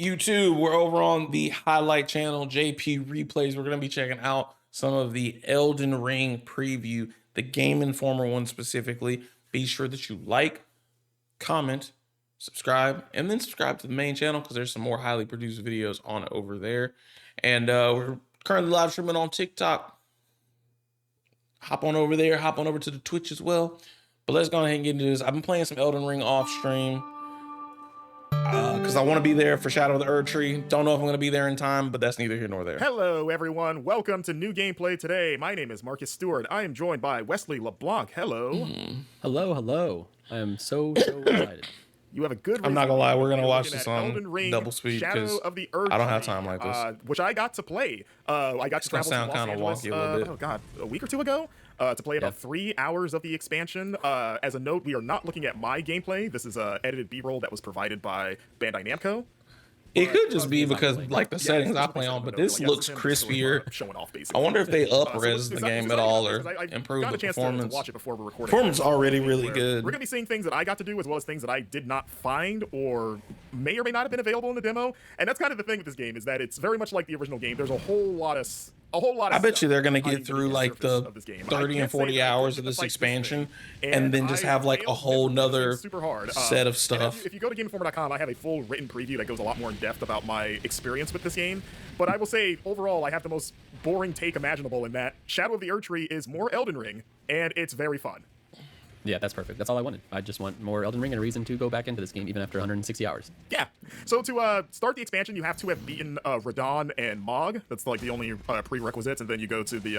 YouTube, we're over on the highlight channel, JP Replays. We're going to be checking out some of the Elden Ring preview, the Game Informer one specifically. Be sure that you like, comment, subscribe, and then subscribe to the main channel because there's some more highly produced videos on over there. And we're currently live streaming on TikTok. Hop on over there, hop on over to the Twitch as well. But let's go ahead and get into this. I've been playing some Elden Ring off stream because I want to be there for Shadow of the Erdtree. Don't know if I'm going to be there in time, but that's neither here nor there. Hello, everyone. Welcome to New Gameplay Today. My name is Marcus Stewart. I am joined by Wesley LeBlanc. Hello. Hello. I am so excited. You have a good reason. I'm not going to lie. We're going to watch this Elden on Ring, double speed because I don't have time like this. Which I got to play. I got to travel to Los Angeles, wonky a little bit. Oh, God, a week or two ago to play about 3 hours of the expansion. As a note, we are not looking at my gameplay. This is edited B-roll that was provided by Bandai Namco. It could just be because like the settings I play on, but this looks crispier. I wonder if they up-res the game at all or improve the performance. Performance already really good. We're gonna be seeing things that I got to do as well as things that I did not find or may or may not have been available in the demo. And that's kind of the thing with this game is that it's very much like the original game. There's a whole lot of I bet you they're gonna get through like the 30 and 40 hours of this expansion and then just have like a whole nother set of stuff. If you go to GameInformer.com, I have a full written preview that goes a lot more in depth about my experience with this game. But I will say, overall, I have the most boring take imaginable in that Shadow of the Erdtree is more Elden Ring, and it's very fun. Yeah, that's perfect. That's all I wanted. I just want more Elden Ring and a reason to go back into this game even after 160 hours. Yeah. So to start the expansion, you have to have beaten Radon and Mog. That's like the only prerequisites, and then you go to the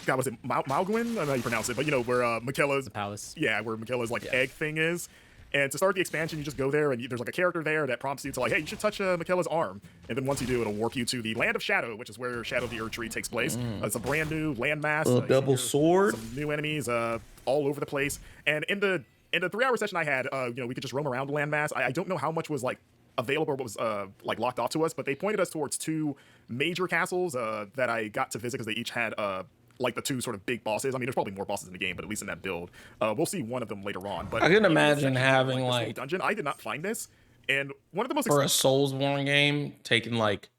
God, was it Malguin? I don't know how you pronounce it, but you know where Miquella's the palace. Yeah, where Miquella's like egg thing is. And to start the expansion, you just go there, and there's like a character there that prompts you to like, hey, you should touch Miquella's arm. And then once you do, it'll warp you to the Land of Shadow, which is where Shadow of the Erdtree takes place. It's a brand new landmass. Double sword. Some new enemies all over the place. And in the 3-hour session I had, we could just roam around the landmass. I don't know how much was like available or what was like locked off to us, but they pointed us towards 2 major castles that I got to visit because they each had like the 2 sort of big bosses. I mean, there's probably more bosses in the game, but at least in that build, we'll see one of them later on. But I can imagine having like dungeon. I did not find this, and one of the most for a Soulsborne game taking like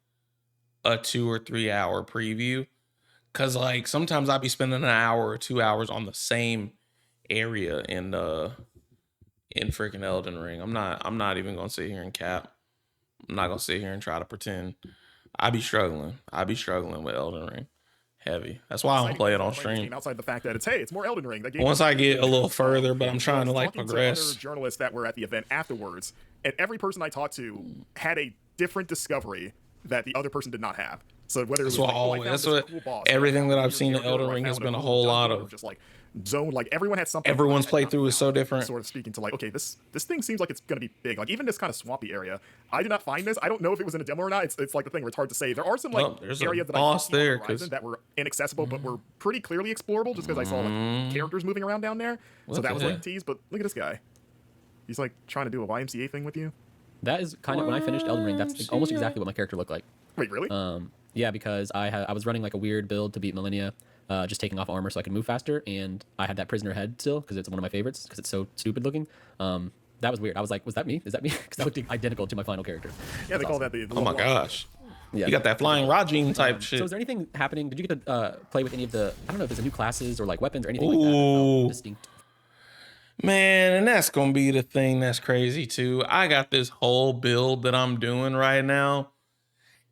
a 2 or 3 hour preview, because like sometimes I'd be spending an hour or 2 hours on the same area in freaking Elden Ring. I'm not even gonna sit here and cap. I'm not gonna sit here and try to pretend. I'd be struggling with Elden Ring. Heavy. That's why I don't play it on stream. Outside the fact that it's more Elden Ring. Once I get a little further, but I'm trying to like progress. To other journalists that were at the event afterwards, and every person I talked to had a different discovery that the other person did not have. So whether it was that's what everything that I've seen in Elden Ring has been a whole lot of just like zone, like everyone had something. Everyone's playthrough is so different. Sort of speaking to like, okay, this thing seems like it's gonna be big. Like even this kind of swampy area, I did not find this. I don't know if it was in a demo or not. It's like the thing where it's hard to say. There are some like areas that I see on the horizon that were inaccessible, but were pretty clearly explorable just because I saw like characters moving around down there. So that was like a tease. But look at this guy. He's like trying to do a YMCA thing with you. That is kind of when I finished Elden Ring. That's almost exactly what my character looked like. Wait, really? Yeah, because I was running like a weird build to beat Millennia. Just taking off armor so I could move faster, and I had that prisoner head still because it's one of my favorites because it's so stupid looking. That was weird. I was like, was that me? Is that me? Because that looked identical to my final character. Yeah, they call that the oh my gosh. Yeah. You got that flying Rajin type shit. So is there anything happening? Did you get to play with any of the, I don't know if there's new classes or like weapons or anything like that felt distinct? Man, and that's gonna be the thing that's crazy too. I got this whole build that I'm doing right now.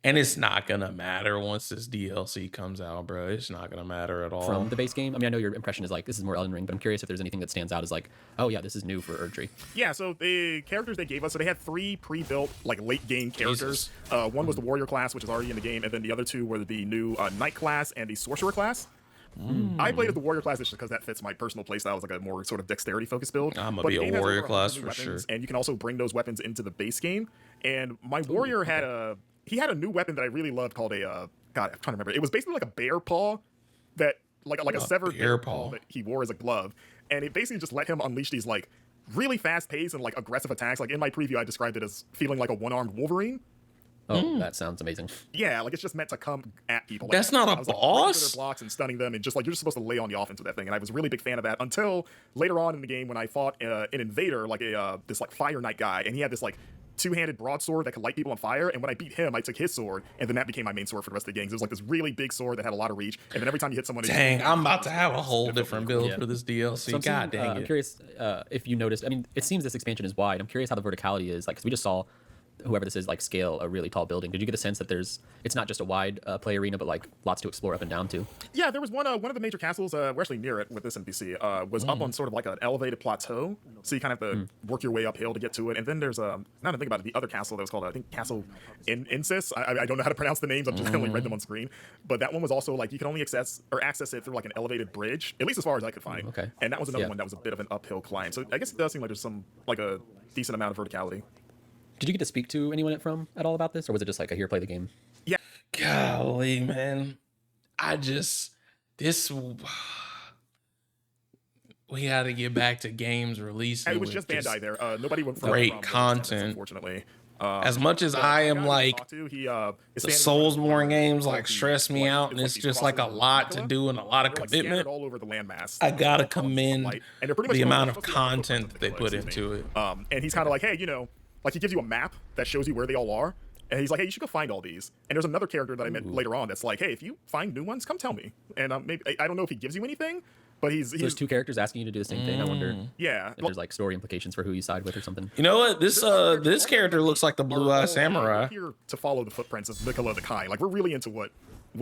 And it's not gonna matter once this DLC comes out, bro. It's not gonna matter at all. From the base game? I mean, I know your impression is like, this is more Elden Ring, but I'm curious if there's anything that stands out as like, oh yeah, this is new for Erdtree. Yeah, so the characters they gave us, so they had 3 pre-built, like late game characters. One was the warrior class, which is already in the game, and then the other 2 were the new knight class and the sorcerer class. I played as the warrior class just because that fits my personal playstyle as like a more sort of dexterity focused build. I'm gonna be a warrior class for sure. And you can also bring those weapons into the base game. And my warrior had a new weapon that I really loved called a God, I'm trying to remember. It was basically like a bear paw that like a severed bear paw that he wore as a glove. And it basically just let him unleash these like really fast paced and like aggressive attacks. Like in my preview, I described it as feeling like a one-armed Wolverine. Oh, that sounds amazing. Yeah, like it's just meant to come at people. Like, that's not a boss. Their blocks and stunning them, and just like you're just supposed to lay on the offense with that thing. And I was a really big fan of that until later on in the game when I fought an invader, like this like Fire Knight guy, and he had this like two-handed broadsword that could light people on fire. And when I beat him, I took his sword, and then that became my main sword for the rest of the games. It was like this really big sword that had a lot of reach, and then every time you hit someone, Dang, I'm about to have a whole It's different really cool. build Yeah. for this DLC. So God dang I'm it. curious if you noticed. I mean, it seems this expansion is wide. I'm curious how the verticality is. Like, 'cause we just saw whoever this is like scale a really tall building. Did you get a sense that it's not just a wide play arena, but like lots to explore up and down too? Yeah, there was one of the major castles. We're actually near it with this NPC. Was up on sort of like an elevated plateau, so you kind of have to work your way uphill to get to it. And then there's now to think about it, the other castle that was called I think Castle Insis. I don't know how to pronounce the names. I've just only read them on screen. But that one was also like you could only access it through like an elevated bridge, at least as far as I could find. Okay. And that was another Yeah. one that was a bit of an uphill climb. So I guess it does seem like there's some like a decent amount of verticality. Did you get to speak to anyone from at all about this, or was it just like a here play the game? Yeah. Golly, man. We got to get back to games releasing. It was with just Bandai there. Nobody went from great from the content. tenants, unfortunately. As much as I am like the Soulsborne games like stress me out, and it's just like a lot to do and a lot of commitment. All over the landmass. I gotta And commend they're pretty much the going amount for of the content that they footprint, put excuse me. into it. And he's kind of like, hey, like he gives you a map that shows you where they all are. And he's like, hey, you should go find all these. And there's another character that I met later on that's like, hey, if you find new ones, come tell me. And maybe I don't know if he gives you anything, but he's There's two characters asking you to do the same thing. I wonder yeah. if there's like story implications for who you side with or something. You know what? This character looks like the Blue Eye We're Samurai. here to follow the footprints of Nicola the Kai. Like we're really into what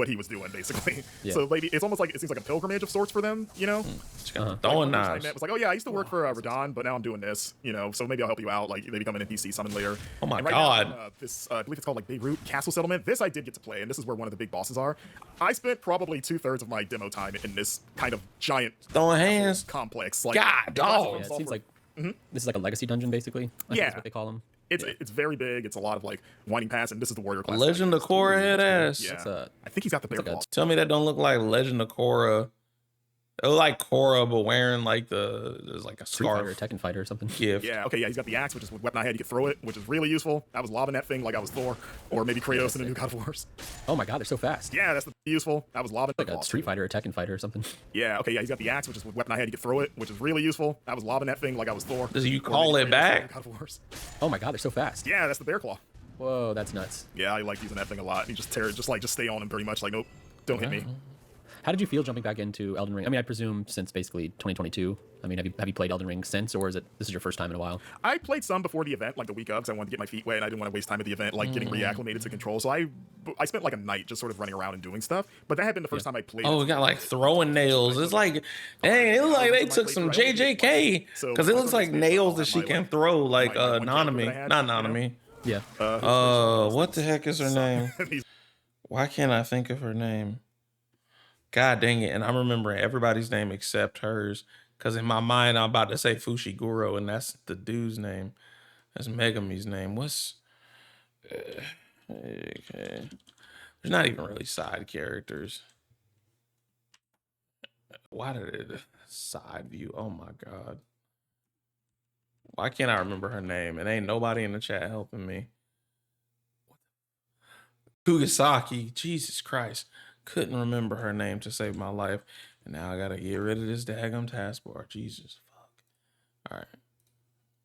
he was doing, basically. Yeah. So maybe it's almost like it seems like a pilgrimage of sorts for them, Just kinda Like, throwing one person I knives. met was like, oh yeah, I used to work for Radon, but now I'm doing this, so maybe I'll help you out. Like they become an NPC summon later. Oh my And right God. Now, this I believe it's called like Beirut Castle Settlement. This I did get to play, and this is where one of the big bosses are. I spent probably 2/3 of my demo time in this kind of giant Throwing hands. complex. Like God, dog. Yeah, it seems like this is like a legacy dungeon basically. I think Yeah. is what they call them. it's very big. It's a lot of like winding paths, and this is the warrior class. Legend of Korra head ass. Yeah, It's I think he's got the bear like a- claw. Tell me that don't look like Legend of Korra. It look like Korra, but wearing like there's like a Street Fighter, scarf Tekken Fighter or something. gift. Yeah, okay, yeah, he's got the axe, which is a weapon I had. You could throw it, which is really useful. I was lobbing that thing like I was Thor, or maybe Kratos in the new God of Wars. Oh my god, they're so fast. Yeah, that's useful. I was lobbing Like it. a Street Fighter or Tekken Fighter or something. Yeah, okay, yeah, he's got the axe, which is a weapon I had. You could throw it, which is really useful. I was lobbing that thing like I was Thor. Does you or call maybe it Kratos back? in God of Wars. Oh my god, they're so fast. Yeah, that's the bear claw. Whoa, that's nuts. Yeah, I like using that thing a lot. You just tear it, just stay on him pretty much. Like, nope, don't hit me. How did you feel jumping back into Elden Ring? I mean, I presume since basically 2022. I mean, have you played Elden Ring since, or this is your first time in a while? I played some before the event, like the week of, because I wanted to get my feet wet and I didn't want to waste time at the event, like getting reacclimated to control. So I spent like a night just sort of running around and doing stuff. But that had been the first time I played. Oh, we got like throwing nails. It's like, dang, it looks like they took some JJK because it looks like nails that she can throw, like Nanami, not Nanami. Yeah. What the heck is her name? These- Why can't I think of her name? God dang it. And I'm remembering everybody's name except hers. Because in my mind, I'm about to say Fushiguro, and that's the dude's name. That's Megami's name. What's... okay. There's not even really side characters. Why did it... Side view. Oh my God. Why can't I remember her name? And ain't nobody in the chat helping me. Kugisaki. Jesus Christ. Couldn't remember her name to save my life. And now I gotta get rid of this daggum taskbar. Jesus fuck. All right.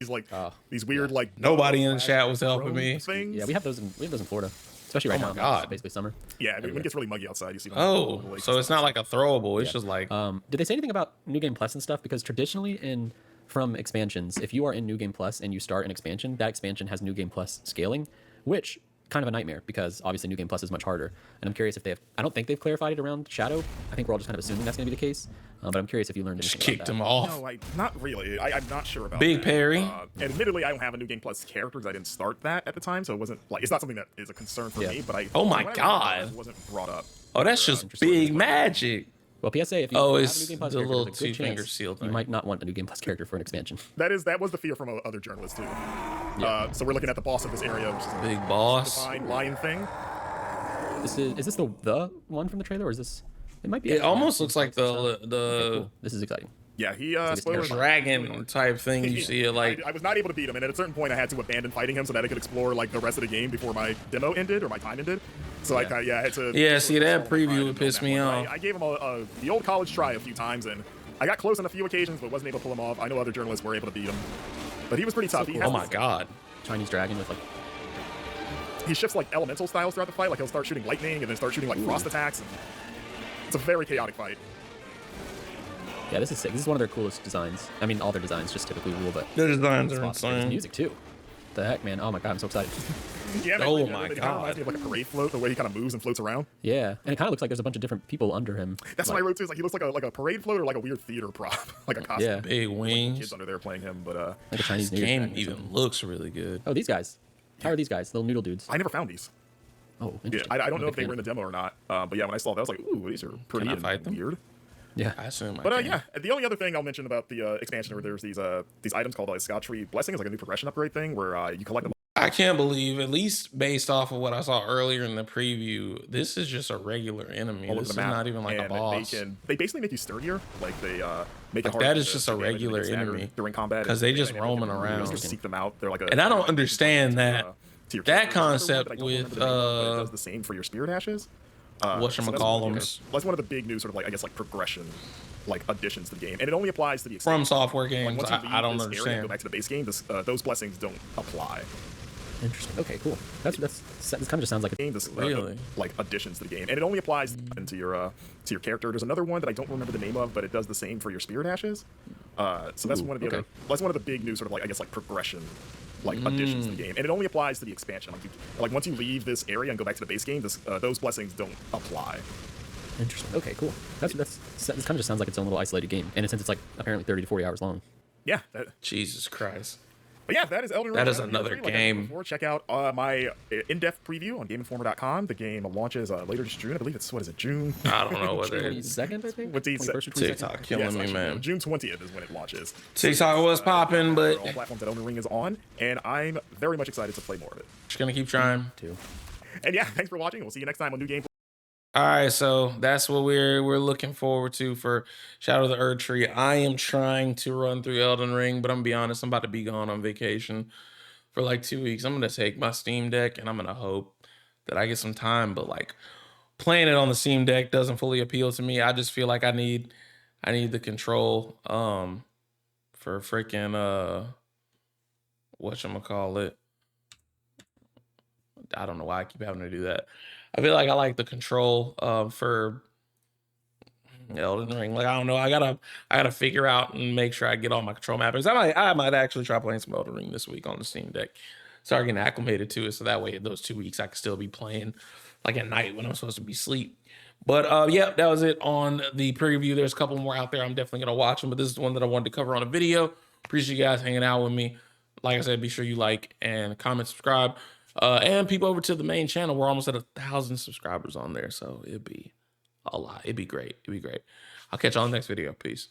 These like Oh, these weird like Nobody in the chat was helping drone me. Things. yeah, we have those in Florida, especially right Oh now. my God. It's basically summer. Yeah, when it gets really muggy outside, you see. them Oh, all over the lakes so and it's stuff. not like a throwable. It's just like Did they say anything about New Game Plus and stuff? Because traditionally from expansions, if you are in New Game Plus and you start an expansion, that expansion has New Game Plus scaling, which kind of a nightmare because obviously New Game Plus is much harder. And I'm curious if I don't think they've clarified it around Shadow. I think we're all just kind of assuming that's going to be the case. But I'm curious if you learned just anything kicked about him that. off. No, not really. I'm not sure about Big that. Perry. And admittedly, I don't have a New Game Plus character because I didn't start that at the time, so it wasn't like it's not something that is a concern for Yeah. me. But I Oh my when I was God. it wasn't brought up. Oh, that's just big magic. Well, PSA, if you Oh, have it's a New Game Plus the character, little there's a good two-finger chance seal you thing. might not want a New Game Plus character for an expansion. That was the fear from other journalists too. So we're looking at the boss of this area, which is a Big boss. fine lion thing. Is this the one from the trailer, or is this? It might be. It almost looks like Okay, the cool. This is exciting. Yeah, he it's spoiler alert. dragon type thing. You see it like I was not able to beat him, and at a certain point, I had to abandon fighting him so that I could explore like the rest of the game before my demo ended or my time ended. So I had to. Yeah, see, that preview I would piss that me one. off. I gave him the old college try a few times, and I got close on a few occasions, but wasn't able to pull him off. I know other journalists were able to beat him, but he was pretty tough. He oh has my this God. Chinese dragon with like. He shifts like elemental styles throughout the fight. Like he'll start shooting lightning and then start shooting like frost attacks. It's a very chaotic fight. Yeah, this is sick. This is one of their coolest designs. I mean, all their designs just typically rule, but Their designs are there's insane. music too. The heck, man! Oh my god, I'm so excited. Yeah, man, Oh like, my it kinda God. reminds me of like a parade float, the way he kind of moves and floats around. Yeah, and it kind of looks like there's a bunch of different people under him. That's what I wrote too. Is like he looks like a parade float or like a weird theater prop, like a costume. Yeah, Big wings. Kids under there playing him, but like a Chinese This New Year's game dragon or even something. looks really good. Oh, these guys. How are these guys? Little noodle dudes. I never found these. Oh, Yeah, interesting. I don't I'm know a if they big were in fan. the demo or not. But yeah, when I saw that, I was like, ooh, these are pretty I and fight them? weird. Yeah. I assume. But yeah, the only other thing I'll mention about the expansion where there's these items called Erdtree Blessing is like a new progression upgrade thing where you collect them. I can't believe, at least based off of what I saw earlier in the preview, this is just a regular enemy. All over This the is map, not even like a and boss. They basically make you sturdier. Like they make it Like, harder. that is to just a damage and regular get staggered enemy. during combat 'Cause they just and roaming you around. just seek them out. They're like a. And I don't understand to, that. to your That character. Another one concept that I don't with, remember the name of, but it does the same for your spirit ashes. Whatchamacallums. That's one of the big new sort of like I guess like progression, like additions to the game, and it only applies to the From expansion. software Like, games, once you leave I don't this area and understand. go back to the base game. Those blessings don't apply. Interesting. Okay, cool. This kind of just sounds like a Game Really? like additions to the game, and it only applies to your character. There's another one that I don't remember the name of, but it does the same for your spirit ashes. So that's Ooh, one of the okay. other. That's one of the big new sort of like I guess like progression, like additions to the game, and it only applies to the expansion. Like once you leave this area and go back to the base game, those blessings don't apply. Interesting. Okay, cool. This kind of just sounds like its own little isolated game, and since it's like apparently 30 to 40 hours long. Yeah. Jesus Christ. But yeah, that is Elden Ring. That is Elden another Ring. Like I game. said before, check out my in-depth preview on GameInformer.com. The game launches later this June. I believe it's, what is it, June? I don't know whether 22nd, I think. What's the 21st or 22nd. TikTok killing Yes, me, actually, man. June 20th is when it launches. TikTok was popping, but All platforms that Elden Ring is on, and I'm very much excited to play more of it. just gonna keep trying. Too. And yeah, thanks for watching. We'll see you next time on New Game. All right, so that's what we're looking forward to for Shadow of the Erdtree. I am trying to run through Elden Ring, but I'm gonna be honest, I'm about to be gone on vacation for like 2 weeks. I'm gonna take my Steam Deck and I'm gonna hope that I get some time. But like playing it on the Steam Deck doesn't fully appeal to me. I just feel like I need the control for freaking whatchamacallit. I don't know why I keep having to do that. I feel like I like the control for Elden Ring. Like I don't know. I gotta figure out and make sure I get all my control mappings. I might actually try playing some Elden Ring this week on the Steam Deck. Start getting acclimated to it, so that way those 2 weeks I can still be playing like at night when I'm supposed to be asleep. But yeah, that was it on the preview. There's a couple more out there. I'm definitely gonna watch them, but this is the one that I wanted to cover on a video. Appreciate you guys hanging out with me. Like I said, be sure you like and comment, subscribe. And peep over to the main channel. We're almost at 1,000 subscribers on there, so it'd be a lot. It'd be great. It'd be great. I'll catch you on the next video. Peace.